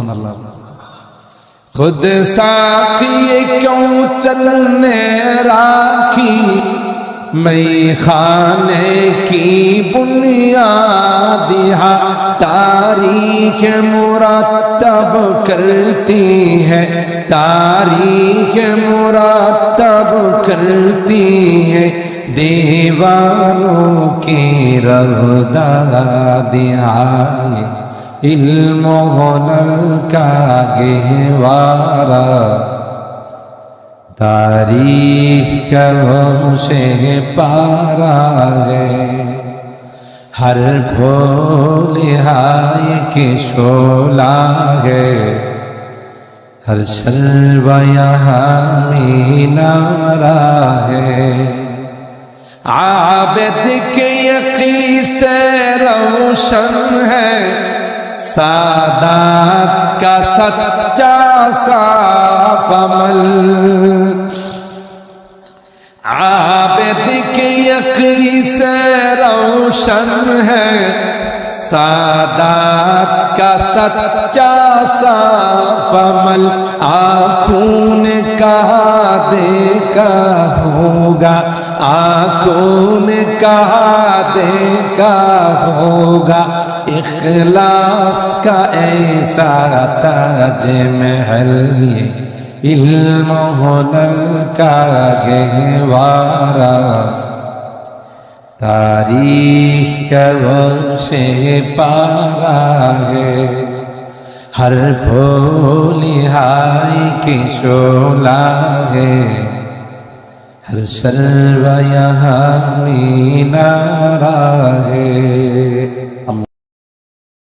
सुबहानअल्लाह। खुद साक़ी क्यों चलने राखी, मैं खाने की बुनियाद यहाँ तारीख मुरत्तब करती है, तारीख मुरत्तब करती है, दीवानों की रौदा दिहाए इल्म हुनर का गहवारा, तारीख करों से पारा है, हर फूल हाय की शोला है, हर शल्वा यहाँ मीनारा है। आबिद के यकीन से रोशन है, सादात का सच्चा साफ अमल, आबिद के यकीन से रोशन है, सादात का सच्चा साफ अमल। आँखों ने कहा देखा होगा, आँखों ने कहा देखा होगा, इखलास का ऐसा ताज महल, ये इल्म हुनर का गहवारा, तारीख करों से पारा है, हर फूल हाय की शोला है, हर शल्वा यहाँ मीनारा है।